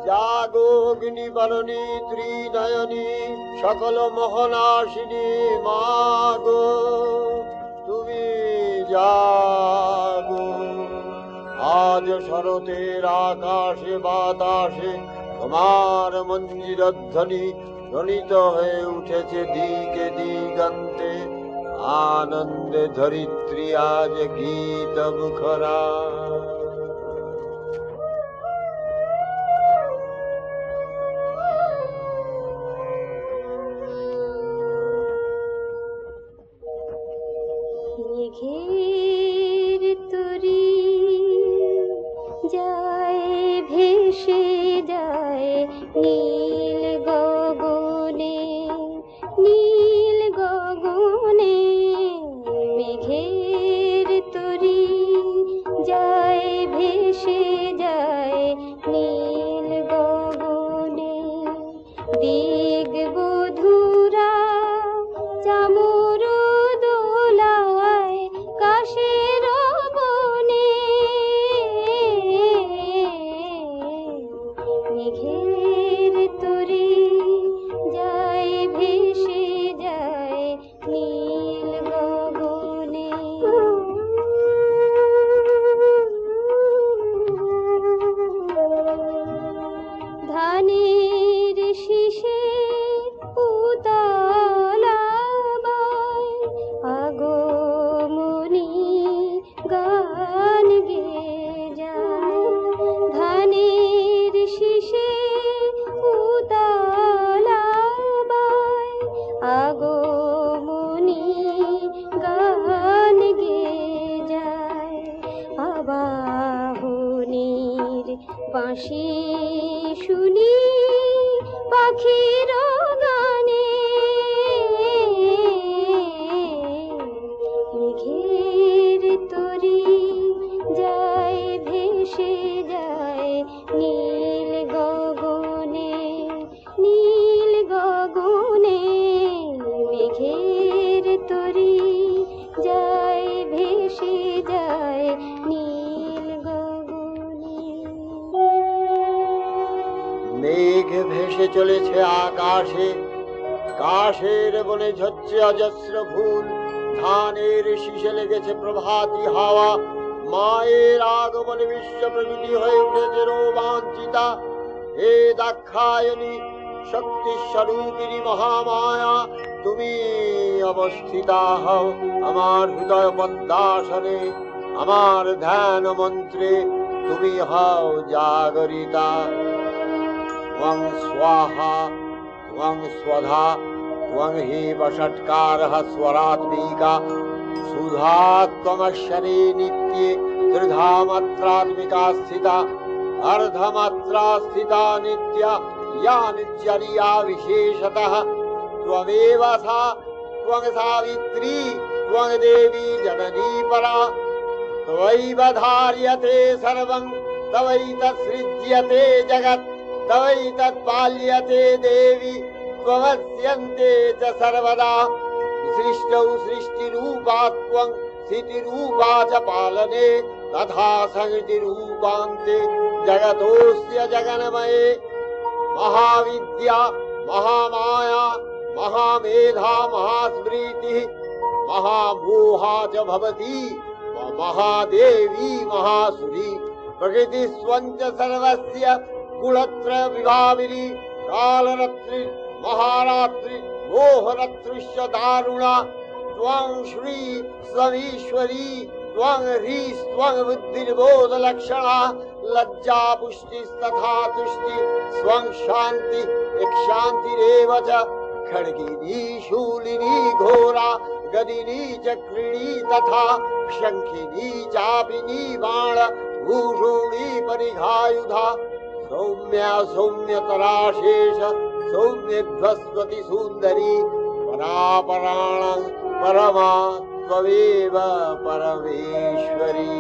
জাগো অগ্নিবরণী ত্রিনয়নী সকল মোহনাশিনী মাগো তুমি জাগো। আজ শরতের আকাশে বাতাসে তোমার মঞ্জিরধ্বনি ধ্বনিত হয়ে উঠেছে দিকে দিগন্তে। আনন্দে ধরিত্রী আজ গীত মুখরা। মেঘের তরি যায় ভেসে যায় নীল গগনে, নীল গগনে। মেঘের তরি যায় ভেসে যায় নীল গগনে। দিগ বধুরা চামর দোলায় কাশের বনে। মেঘের তরি যায় ভেসে যায় নীল গগনে। ধানের শীষে উতলাবায় আগমনী গান গেয়ে যায়। ধানের শীষে উতলাবায় আগমনী গান গেয়ে যায়। আবাহনীর বাঁশি শুনি পাখির গানে। মেঘের তরি যায় ভেসে যায় নীল গগনে, নীল গগনে। মেঘের তরি যায় ভেসে যায় নীল গগনে। মেঘ ভেসে চলেছে আকাশে, কাশের বনে ঝরছে অজস্র ফুল। ধানের শীষে লেগেছে প্রভাতী হাওয়া। মায়ের আগমনে বিশ্ব প্রকৃতি হয়ে উঠেছে রোমাঞ্চিতা। হে দাক্ষায়ণী শক্তি স্বরূপিণী মহামায়া, তুমি অবস্থিতা হও আমার হৃদয় পদ্মাসনে। আমার ধ্যান মন্ত্রে তুমি হও জাগরিতা। त्वं स्वाहा त्वं स्वधा त्वं हेव षट्कारः स्वरात्मिका। सुधा त्वमक्षरे नित्ये त्रिधा मात्रात्मिका स्थिता। अर्धमात्रा स्थिता नित्या या नित्यरिया विशेषतः। त्वमेव सा त्वं सावित्री त्वं देवी जननी परा। त्वयैव धार्यते सर्वं तवैतत्सृज्यते जगत्। तवैतत्पाल्यते देवी त्वमस्यन्ते च सर्वदा। सृष्टौ सृष्टिरूपा त्वं स्थितिरूपा च पालने। तथा संहृतिरूपान्ते जगतोऽस्य जगन्मये। महाविद्या महामाया महामेधा महास्मृतिः महामोहा च भवति महादेवी महासुरी। प्रकृतिस्त्वं च सर्वस्य गुणत्र विभाविनी। कालरत्रि महारात्रि मोहरत्रिश्च दारुणा। त्वं श्री स्वमीश्वरी त्वं ह्रीः त्वं बुद्धिर्बोधलक्षणा। लज्जा पुष्टिस्तथा तुष्टि स्वं शान्ति शान्तिरेव च। खड्गिनी शूलिनी घोरा गदिनी चक्रिणी तथा। शङ्खिनी चापिनी बाण भूषुणी परिघायुधा। सौम्या सौम्यतरा शेष सौम्यध्वस्वती सुन्दरी। परापराणं परमा त्वमेव परमेश्वरी।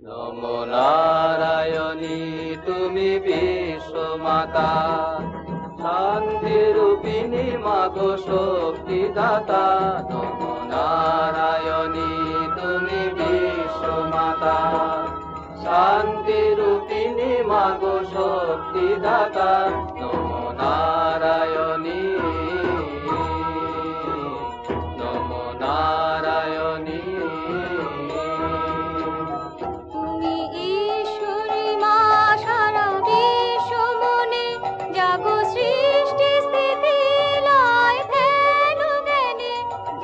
नमो नारायणी तुमी विश्वमाता। शान्तिरूपिणी मागो शक्तिदाता। नमो नारायणी तुमी विश्वमाता। शान्तिरूपिणी मागो দাতা নমো নারায়ণী নমো নারায়ণী। তুমি ঈশ্বরী মা সারা বিশ্ব মনে জাগো সৃষ্টি স্থিতি লয় ধ্যান জ্ঞানে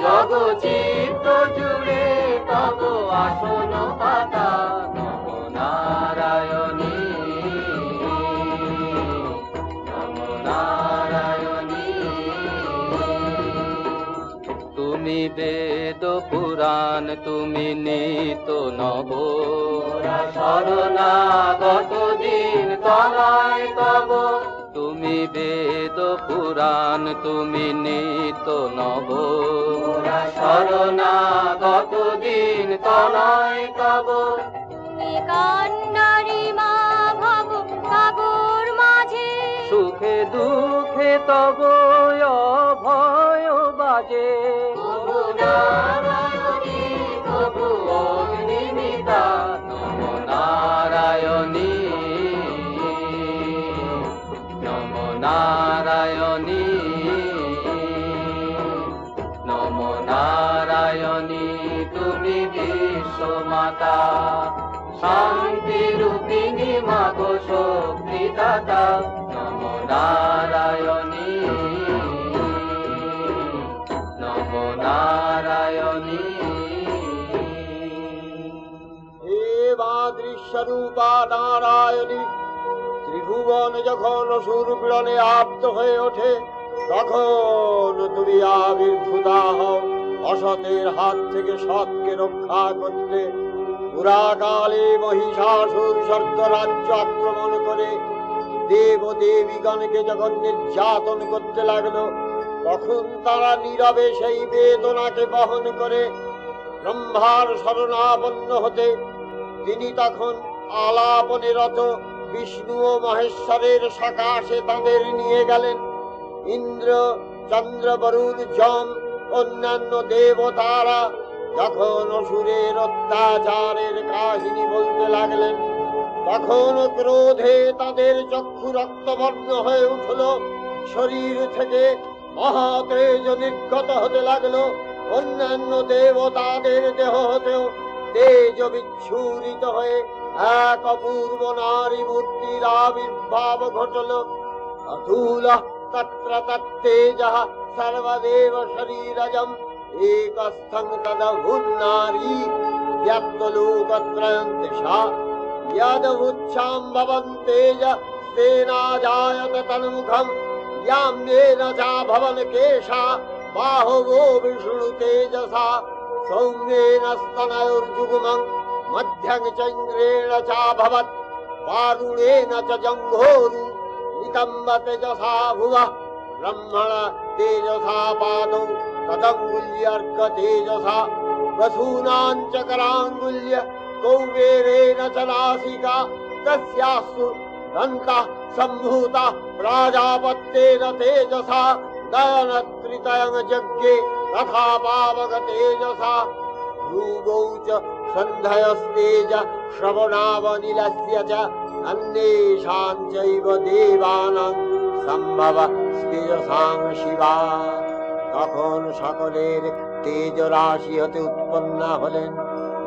জগচিত্ত জুড়ে তব আসন পাতা নমো নারায়ণী নমো নারায়ণী। তুমি বেদ পুরাণ তুমি নিত নব শরণাগত দিন তনয় তব। তুমি বেদ পুরাণ তুমি নিত নব শরণাগত দিন তনয় তব। কান্নারি মা ভব সাগর মাঝে সুখে দুঃখে তব অভয় বাজে প্রভু নারায়ণী প্রভু অগ্নিমিতা নমো নারায়ণী নমো নারায়ণী নমো নারায়ণী। তুমি বিশ্বমাতা শান্তি রূপিণী মাগো শক্তি দাতা নমো নারায়ণী নমো নারায়ণী। হে মাদৃশ্যরূপা নারায়ণী, ত্রিভুবন যখন অসুর পীড়নে আপ্ত হয়ে ওঠে তখন তুমি আবির্ভূতা হও অসতের হাত থেকে সৎকে রক্ষা করতে। পুরাকালে মহিষাসুর স্বর্গরাজ্য আক্রমণ করে দেব দেবীগণকে যখন নির্যাতন করতে লাগলো তখন তারা নীরবে সেই বেদনাকে বহন করে ব্রহ্মার শরণাপন্ন হতে তিনি তখন আলাপনে রত বিষ্ণু ও মহেশ্বরের সকাশে তাদের নিয়ে গেলেন। ইন্দ্র চন্দ্র বরুণ যম অন্যান্য দেবতারা যখন অসুরের অত্যাচারের কাহিনী বলতে লাগলেন তখন ক্রোধে তাদের চক্ষু রক্তবর্ণ হয়ে উঠল, শরীর থেকে মহাতেজ নির্গত হতে লাগলো। অন্যান্য দেবতাদের দেহ হতেও তেজ বিচ্ছুরিত হয়ে এক অপূর্ব নারী মূর্তির আবির্ভাব ঘটল। অতুল তত্র তত্তেজঃ সর্বদেব শরীরজম একস্থং তদভুন্নারী ব্যক্তলোকত্রয়ং দিশা यदवुच्छां भवन्तेज तेनाजायत तन्मुखं याम्येन चा भवन केशा बाहुवो विष्णु तेजसा सौम्येन स्तनयोर्जुग्मं मध्यं चन्द्रेण चाभवत् वारुणेन च जङ्घोरु नितम्ब तेजसा भुवः ब्रह्मण तेजसा पादौ तदङ्गुल्यर्क तेजसा वसूनां च कराङ्गुल्य कौबेरेण च नासिका तस्यास्तु दन्तः सम्भूतः प्राजापत्येन तेजसा नयनत्रितयं यज्ञे तथा पावक तेजसा भ्रूगौ च सन्धयस्तेज श्रवणावनिलस्य च अन्येषां चैव देवानां सम्भव तेजसां शिवा। তখন সকলের তেজ রাশি হতে উৎপন্ন হলেন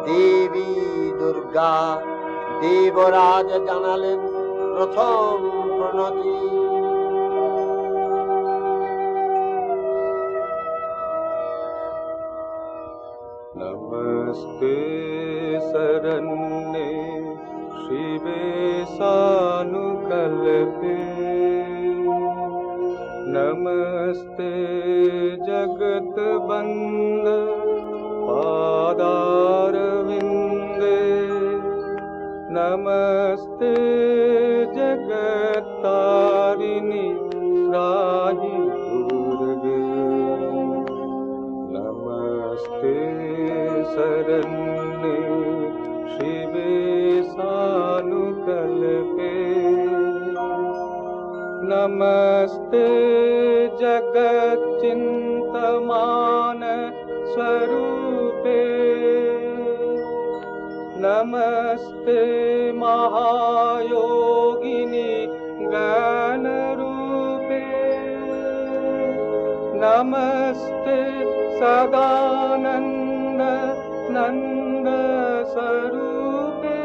দেবী দুর্গা। দেবরাজ জানালেন প্রথম প্রণতি। नमस्ते शरण्ये शिवे सानुकल्पे नमस्ते जगतबन्ध पादारविन्दे नमस्ते जगत्तारिणि त्राहि दुर्गे नमस्ते शरण्ये शिवे सानुकल्पे नमस्ते जगच्चिन्तमान स्वरूपे नमस्ते महायोगिनी नमस्ते सदानंद नंद स्वरूपे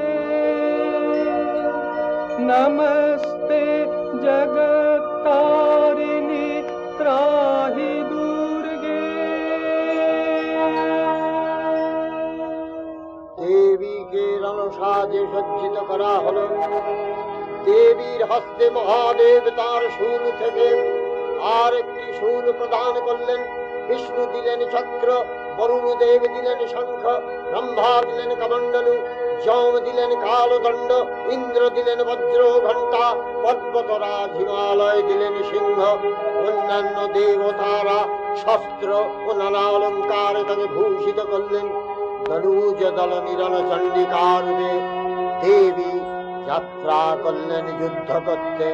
नमस्ते जगत्तारिणी त्राहि दुर्गे। দেবীকে রণসাজে সজ্জিত করা হলো। দেবীর হস্তে মহাদেব তার শূল থেকে আর একটি শূল প্রদান করলেন। বিষ্ণু দিলেন চক্র, বরুণ দেব দিলেন শঙ্খ, ব্রহ্মা দিলেন কমণ্ডলু, যম দিলেন কালদণ্ড, ইন্দ্র দিলেন বজ্র ঘণ্টা, পর্বতরাজ হিমালয় দিলেন সিংহ। অন্যান্য দেবতারা শস্ত্র ও নানা অলঙ্কারে তাকে ভূষিত করলেন। তনুজ দল নিরণ চণ্ডিকার দেবী যাত্রা করলেন যুদ্ধ করতে।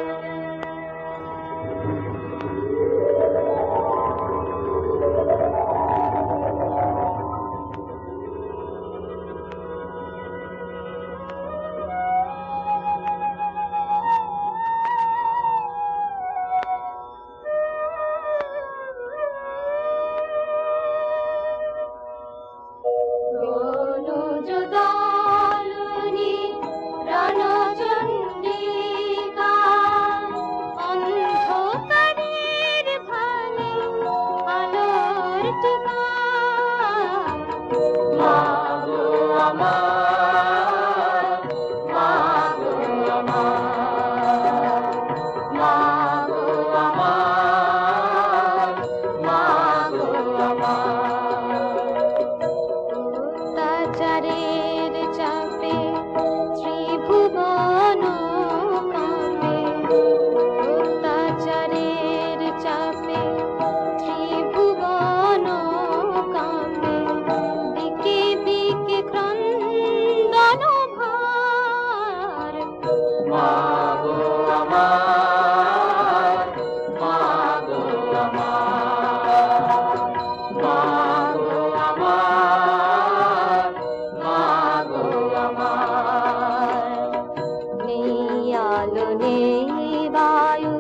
আলো নেই বায়ু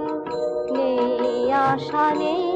নেই আশা নেই